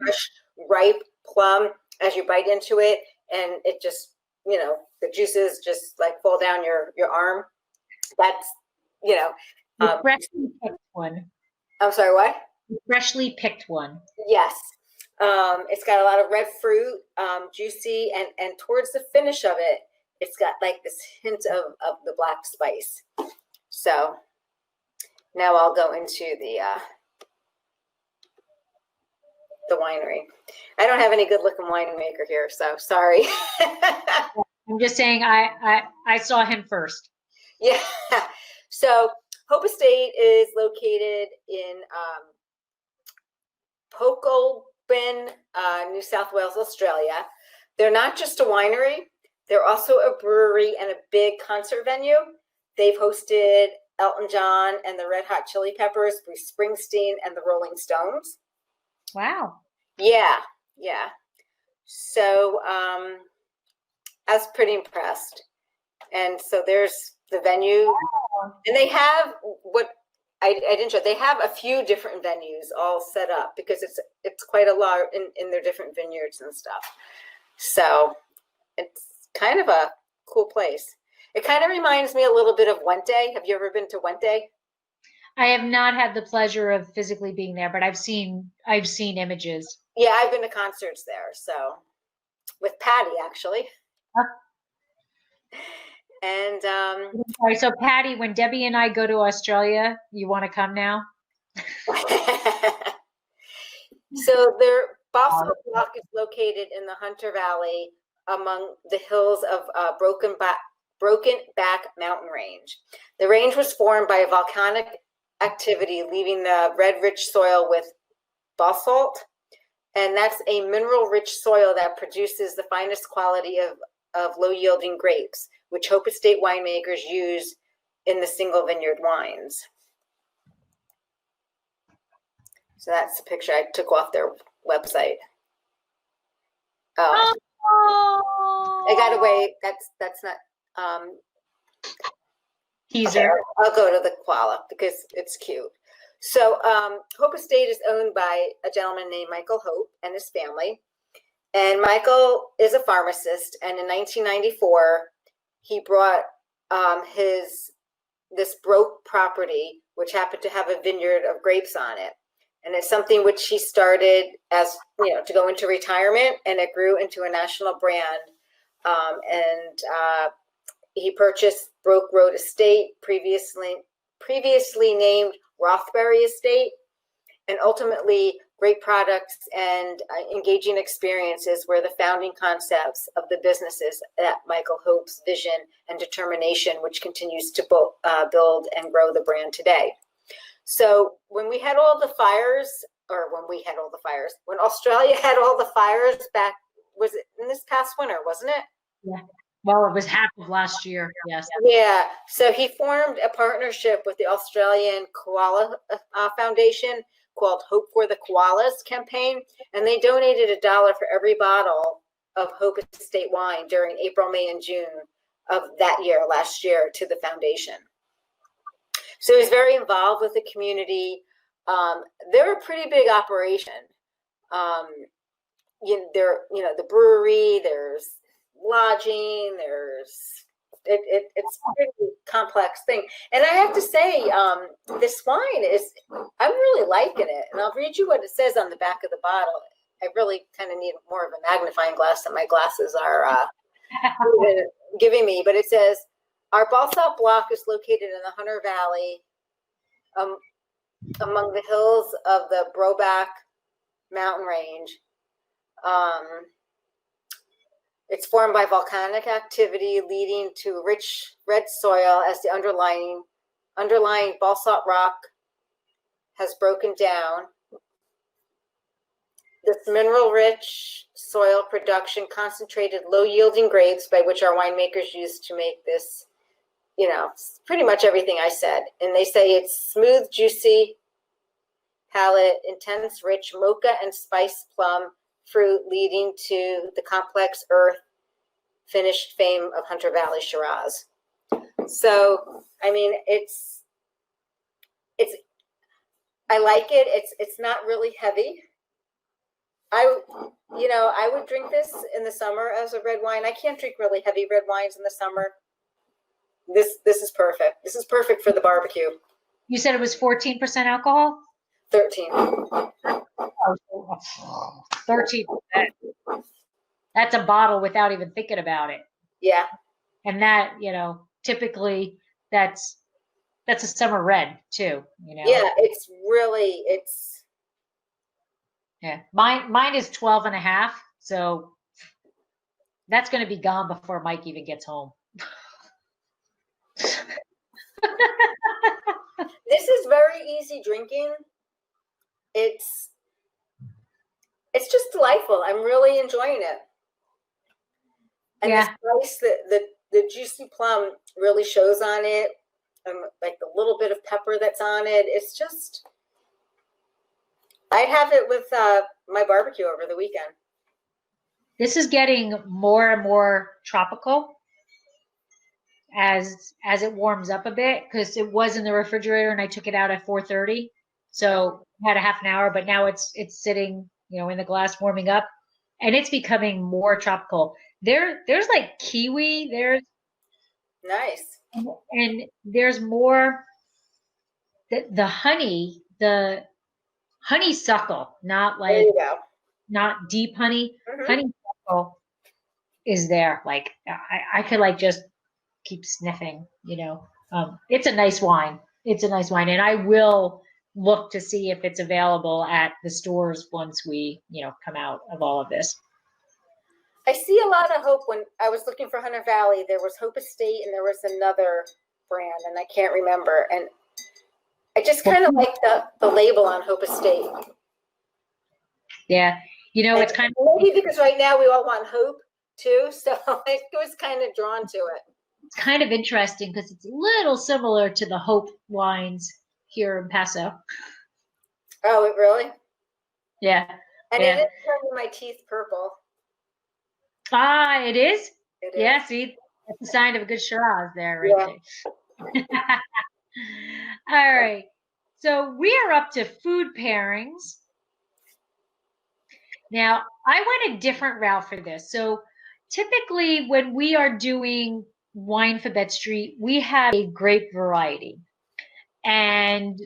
fresh, ripe plum as you bite into it, and it just, the juices just fall down your arm. That's, Freshly picked one. I'm sorry, what? Freshly picked one. Yes. It's got a lot of red fruit, juicy, and towards the finish of it, it's got this hint of the black spice. So now I'll go into the winery. I don't have any good looking winemaker here, so sorry. I'm just saying I saw him first. Yeah. So Hope Estate is located in Pokobin, New South Wales, Australia. They're not just a winery. They're also a brewery and a big concert venue. They've hosted Elton John and the Red Hot Chili Peppers, Bruce Springsteen, and the Rolling Stones. Wow. Yeah. So I was pretty impressed. And so there's the venue. Wow. And they have what I didn't show. They have a few different venues all set up because it's quite a lot in their different vineyards and stuff. So it's kind of a cool place. It kind of reminds me a little bit of Wente. Have you ever been to Wente? I have not had the pleasure of physically being there, but I've seen images. Yeah, I've been to concerts there. So with Patty, actually. Huh? And sorry, so Patty, when Debbie and I go to Australia, you want to come now? So their Balsam Block is located in the Hunter Valley among the hills of Broken Back Mountain Range. The range was formed by a volcanic activity, leaving the red-rich soil with basalt, and that's a mineral-rich soil that produces the finest quality of low-yielding grapes, which Hope Estate winemakers use in the single vineyard wines. So that's the picture I took off their website. Oh, Oh, I got away. That's not. teaser. Okay, I'll go to the koala because it's cute. So Hope Estate is owned by a gentleman named Michael Hope and his family. And Michael is a pharmacist. And in 1994, he brought this broke property, which happened to have a vineyard of grapes on it. And it's something which he started as, to go into retirement, and it grew into a national brand. He purchased Broke Road Estate, previously named Rothbury Estate, and ultimately great products and engaging experiences were the founding concepts of the businesses that Michael Hope's vision and determination, which continues to build and grow the brand today. So when Australia had all the fires back, was it in this past winter, wasn't it? Yeah. Well, it was half of last year. Yes. Yeah. So he formed a partnership with the Australian Koala Foundation called Hope for the Koalas campaign. And they donated $1 for every bottle of Hope Estate wine during April, May, and June of last year to the foundation. So he's very involved with the community. They're a pretty big operation. The brewery, there's lodging, it's a pretty complex thing. And I have to say, this wine I'm really liking it. And I'll read you what it says on the back of the bottle. I really kind of need more of a magnifying glass than my glasses are giving me. But it says, our Balsalt Blanc is located in the Hunter Valley, among the hills of the Broback mountain range. It's formed by volcanic activity leading to rich red soil as the underlying basalt rock has broken down. This mineral-rich soil production concentrated low-yielding grapes by which our winemakers use to make this, pretty much everything I said. And they say it's smooth, juicy palate, intense, rich mocha and spice plum fruit leading to the complex earth finished fame of Hunter Valley Shiraz. So, I mean, I like it. It's not really heavy. I would drink this in the summer as a red wine. I can't drink really heavy red wines in the summer. This is perfect. This is perfect for the barbecue. You said it was 14% alcohol? 13. 13%. That's a bottle without even thinking about it. Yeah. And that, typically that's a summer red too, Yeah, it's yeah. Mine is 12.5. So that's going to be gone before Mike even gets home. This is very easy drinking. It's just delightful. I'm really enjoying it. And yeah. the spice, the juicy plum really shows on it. Like the little bit of pepper that's on it. It's just, I'd have it with my barbecue over the weekend. This is getting more and more tropical as it warms up a bit, because it was in the refrigerator and I took it out at 4:30. So I had a half an hour, but now it's sitting, in the glass warming up, and it's becoming more tropical. There's like kiwi, there's nice. And there's more the honeysuckle, not like, there you go. Not deep honey. Mm-hmm. Honeysuckle is there. Like I could like just keep sniffing, it's a nice wine. It's a nice wine. And I will look to see if it's available at the stores once we, come out of all of this. I see a lot of hope. When I was looking for Hunter Valley, there was Hope Estate and there was another brand, and I can't remember. And I just kind of like the label on Hope Estate. Yeah. It's kind of maybe because right now we all want hope too. So I was kind of drawn to it. It's kind of interesting because it's a little similar to the Hope wines here in Paso. Oh, it really? Yeah. And yeah. it is turning my teeth purple. It is? It Yeah, is. see, that's a sign of a good Shiraz there, right Yeah. there. All right. So we are up to food pairings. Now, I went a different route for this. So typically when we are doing Winephabet Street, we have a grape variety. And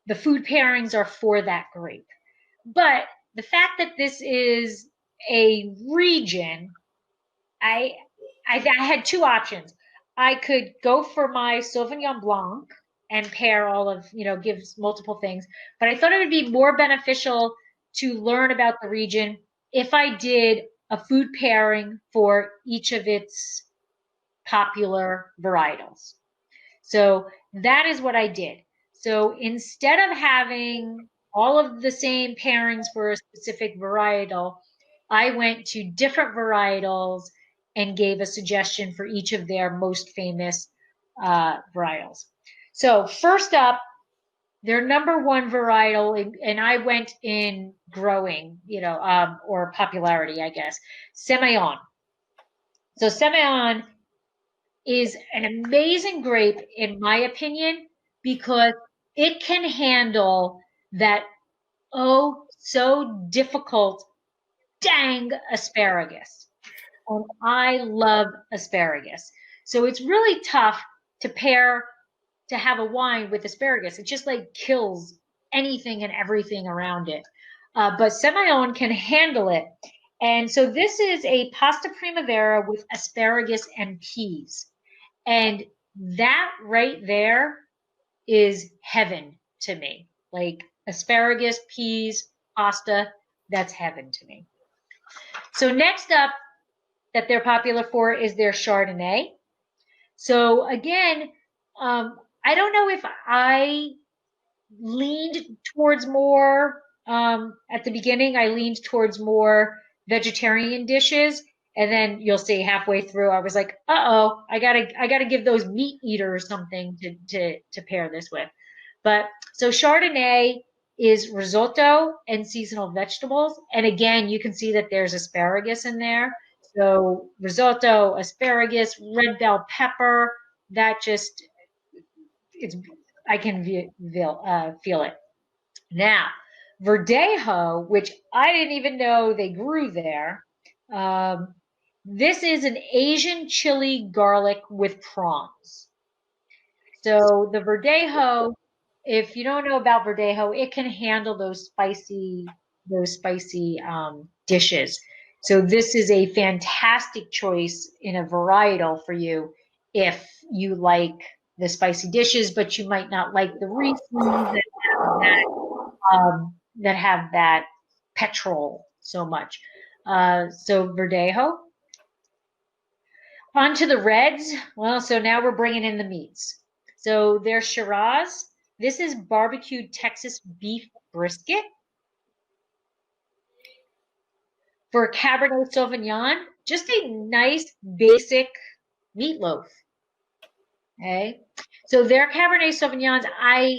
the food pairings are for that grape. But the fact that this is a region, I had two options. I could go for my Sauvignon Blanc and pair all of, gives multiple things. But I thought it would be more beneficial to learn about the region if I did a food pairing for each of its popular varietals. So that is what I did. So instead of having all of the same pairings for a specific varietal, I went to different varietals and gave a suggestion for each of their most famous varietals. So first up, their number one varietal, and I went in growing, or popularity, I guess, Semillon. So Semillon is an amazing grape, in my opinion, because it can handle that so difficult dang asparagus. And I love asparagus. So it's really tough to have a wine with asparagus. It just like kills anything and everything around it. But Semillon can handle it. And so this is a pasta primavera with asparagus and peas. And that right there is heaven to me. Like asparagus, peas, pasta, that's heaven to me. So next up that they're popular for is their Chardonnay. So again, I don't know if I leaned towards more at the beginning. I leaned towards more vegetarian dishes, and then you'll see halfway through I was like, uh-oh, I gotta give those meat eaters something to pair this with. But so Chardonnay is risotto and seasonal vegetables, and again you can see that there's asparagus in there. So risotto, asparagus, red bell pepper, that just it's I can feel it. Now, Verdejo, which I didn't even know they grew there, um, this is an Asian chili garlic with prawns. So the Verdejo, if you don't know about Verdejo, it can handle those spicy dishes. So this is a fantastic choice in a varietal for you if you like the spicy dishes, but you might not like the Riesling that have that petrol so much. So Verdejo. On to the reds. Well, so now we're bringing in the meats. So there's Shiraz. This is barbecued Texas beef brisket. For Cabernet Sauvignon, just a nice basic meatloaf. Okay. So their Cabernet Sauvignons, I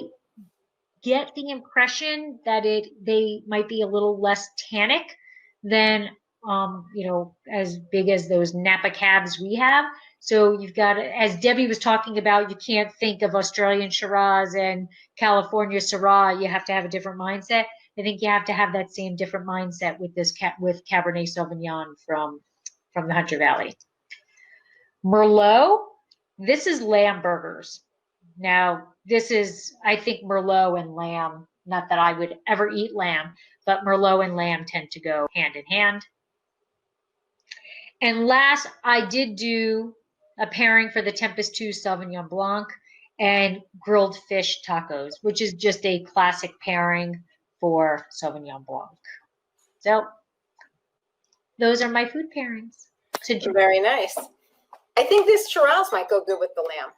get the impression that they might be a little less tannic than as big as those Napa cabs we have. So you've got, as Debbie was talking about, you can't think of Australian Shiraz and California Syrah. You have to have a different mindset. I think you have to have that same different mindset with with Cabernet Sauvignon from the Hunter Valley. Merlot, this is lamb burgers. Now, this is, I think, Merlot and lamb, not that I would ever eat lamb, but Merlot and lamb tend to go hand in hand. And last, I did do a pairing for the Tempus 2 Sauvignon Blanc and grilled fish tacos, which is just a classic pairing for Sauvignon Blanc. So those are my food pairings. Very nice. I think this Shiraz might go good with the lamb.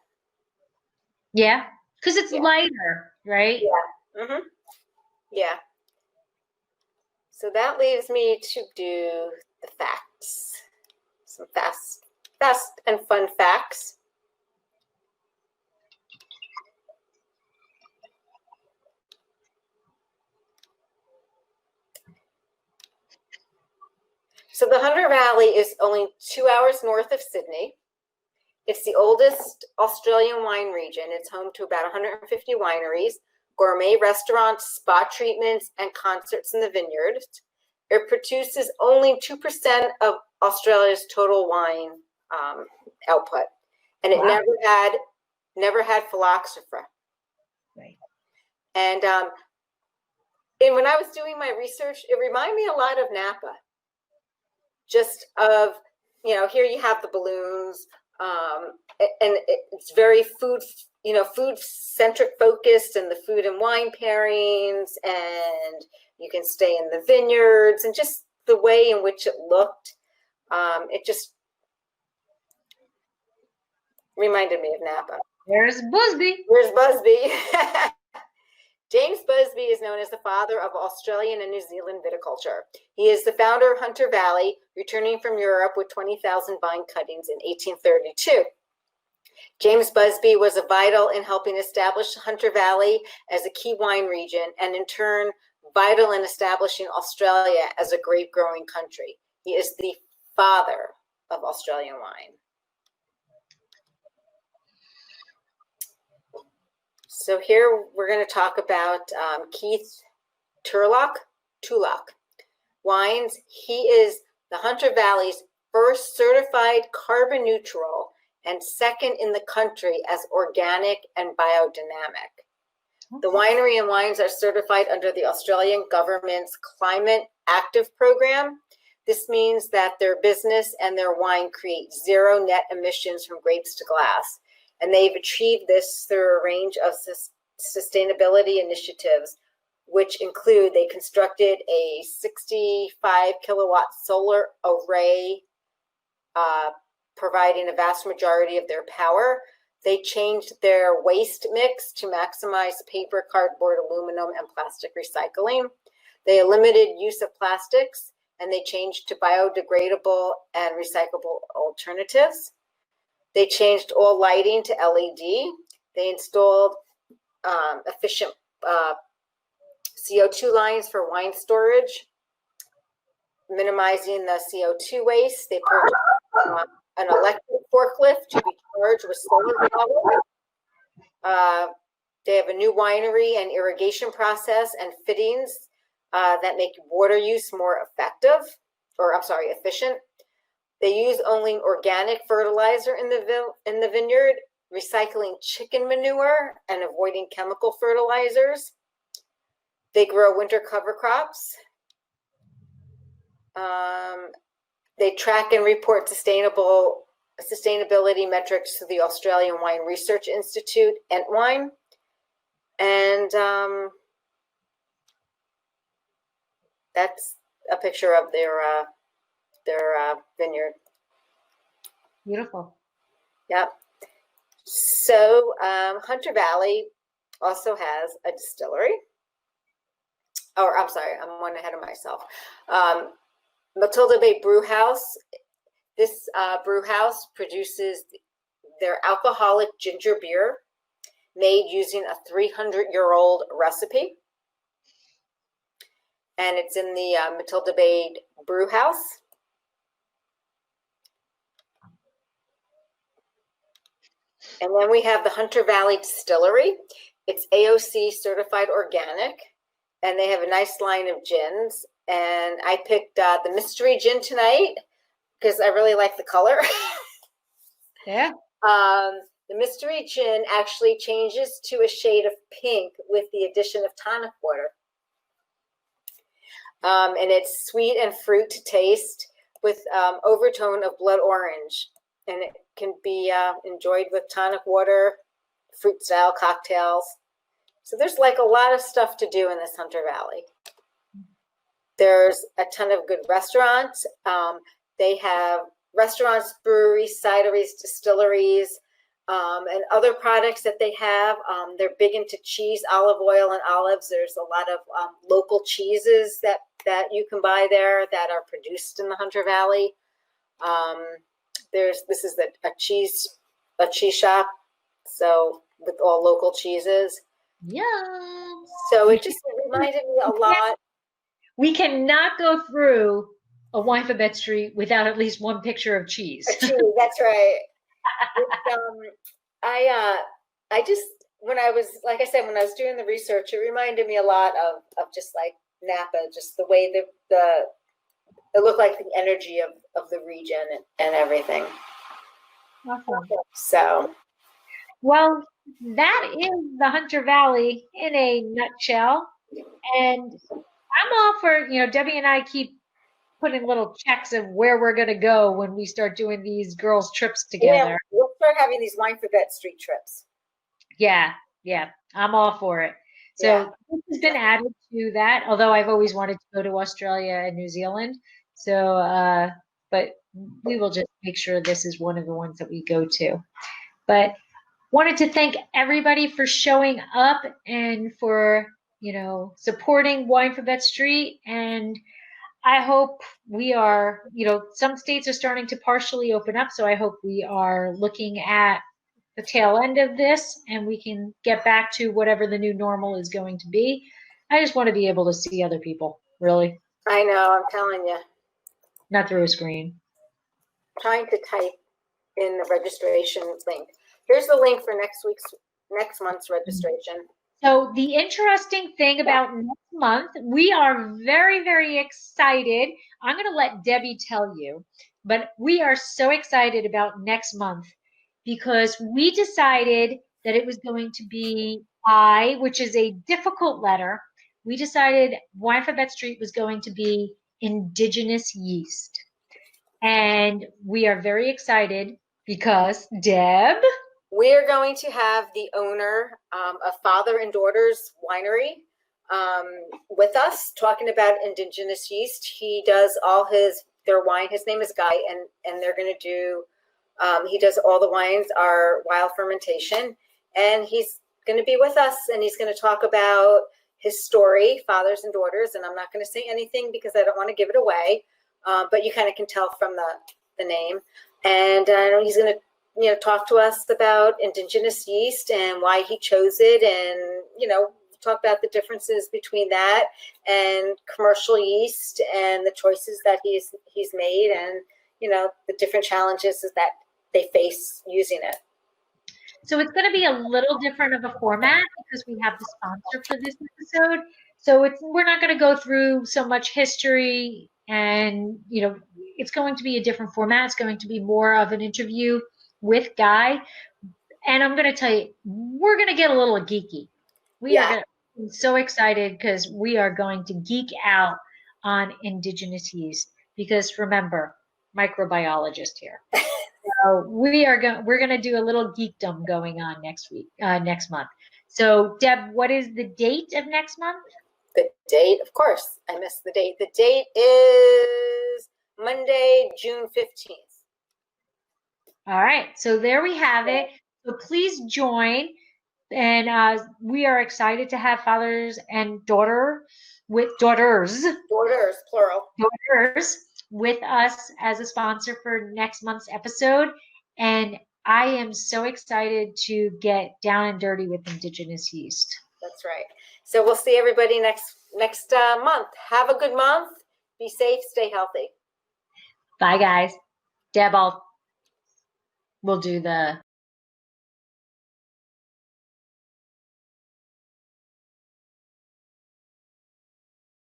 Yeah, because it's lighter, right? Yeah. Mm-hmm. Yeah. So that leaves me to do the facts. Some fast and fun facts. So So the Hunter Valley is only 2 hours north of Sydney. It's the oldest Australian wine region. It's home to about 150 wineries, gourmet restaurants, spa treatments, and concerts in the vineyard. It produces only 2% of Australia's total wine output, and it never had phylloxera. Right. And when I was doing my research, it reminded me a lot of Napa. Just of, here you have the balloons, and it's very food-centric focused, and the food and wine pairings, and you can stay in the vineyards, and just the way in which it looked, it just reminded me of Napa. There's Busby. Where's Busby? James Busby is known as the father of Australian and New Zealand viticulture. He is the founder of Hunter Valley, returning from Europe with 20,000 vine cuttings in 1832. James Busby was vital in helping establish Hunter Valley as a key wine region, and in turn, vital in establishing Australia as a grape-growing country. He is the father of Australian wine. So here we're going to talk about Keith Turlock wines. He is the Hunter Valley's first certified carbon neutral and second in the country as organic and biodynamic. The winery and wines are certified under the Australian government's Climate Active program. This means that their business and their wine create zero net emissions from grapes to glass. And they've achieved this through a range of sustainability initiatives, which include they constructed a 65 kilowatt solar array, providing a vast majority of their power. They changed their waste mix to maximize paper, cardboard, aluminum, and plastic recycling. They limited use of plastics, and they changed to biodegradable and recyclable alternatives. They changed all lighting to LED. They installed efficient CO2 lines for wine storage, minimizing the CO2 waste. They purchased an electric forklift to be charged with solar power. They have a new winery and irrigation process and fittings that make water use more efficient. They use only organic fertilizer in the vineyard, recycling chicken manure and avoiding chemical fertilizers. They grow winter cover crops. They track and report sustainability metrics to the Australian Wine Research Institute, Entwine. And that's a picture of their vineyard. Beautiful. Yep. So Hunter Valley also has a distillery. Or I'm sorry, I'm one ahead of myself. Matilda Bay Brew House. This brew house produces their alcoholic ginger beer made using a 300-year-old recipe. And it's in the Matilda Bay Brew House. And then we have the Hunter Valley Distillery. It's AOC certified organic, and they have a nice line of gins. And I picked the mystery gin tonight because I really like the color. Yeah. The mystery gin actually changes to a shade of pink with the addition of tonic water. And it's sweet and fruit to taste with overtone of blood orange. And it can be enjoyed with tonic water, fruit style cocktails. So there's like a lot of stuff to do in this Hunter Valley. There's a ton of good restaurants. They have restaurants, breweries, cideries, distilleries, and other products that they have. They're big into cheese, olive oil, and olives. There's a lot of local cheeses that you can buy there that are produced in the Hunter Valley. This is a cheese shop, so with all local cheeses. Yeah. So it just reminded me a lot. We cannot go through a Winephabet street without at least one picture of cheese. A cheese, that's right. I just, when I was, like I said, when I was doing the research, it reminded me a lot of just like Napa, just the way it looked like the energy of the region and everything. Awesome. So, Well, that is the Hunter Valley in a nutshell. And I'm all for, Debbie and I keep putting little checks of where we're going to go when we start doing these girls' trips together. yeah, we'll start having these Winephabet street trips. Yeah, I'm all for it. So Yeah. this has been added to that, although I've always wanted to go to Australia and New Zealand. So, but we will just make sure this is one of the ones that we go to. But wanted to thank everybody for showing up and for, supporting Winephabet Street. And I hope we are, some states are starting to partially open up. So I hope we are looking at the tail end of this and we can get back to whatever the new normal is going to be. I just want to be able to see other people, really. I know, I'm telling you. Not through a screen. Trying to type in the registration link. Here's the link for next month's registration. So the interesting thing about next month, we are very, very excited. I'm going to let Debbie tell you, but we are so excited about next month because we decided that it was going to be I, which is a difficult letter. We decided Winephabet Street was going to be indigenous yeast. And we are very excited because, Deb? We are going to have the owner of Father and Daughters Winery with us talking about indigenous yeast. He does all their wine. His name is Guy, and they're going to do, he does all the wines are wild fermentation, and he's going to be with us, and he's going to talk about his story, Fathers and Daughters, and I'm not going to say anything because I don't want to give it away, but you kind of can tell from the name. And he's going to talk to us about indigenous yeast and why he chose it, and talk about the differences between that and commercial yeast and the choices that he's made, and the different challenges that they face using it. So it's going to be a little different of a format because we have the sponsor for this episode. So we're not going to go through so much history, and it's going to be a different format. It's going to be more of an interview with Guy. And I'm going to tell you, we're going to get a little geeky. I'm so excited because we are going to geek out on indigenous yeast because remember, microbiologist here. So we're going to do a little geekdom going on next month. So Deb, what is the date of next month? The date, of course, I missed the date. The date is Monday, June 15th. All right, so there we have it. So please join, and we are excited to have fathers and daughters plural, daughters with us as a sponsor for next month's episode. And I am so excited to get down and dirty with indigenous yeast. That's right. So we'll see everybody next month. Have a good month. Be safe. Stay healthy. Bye, guys. Deb, we'll do the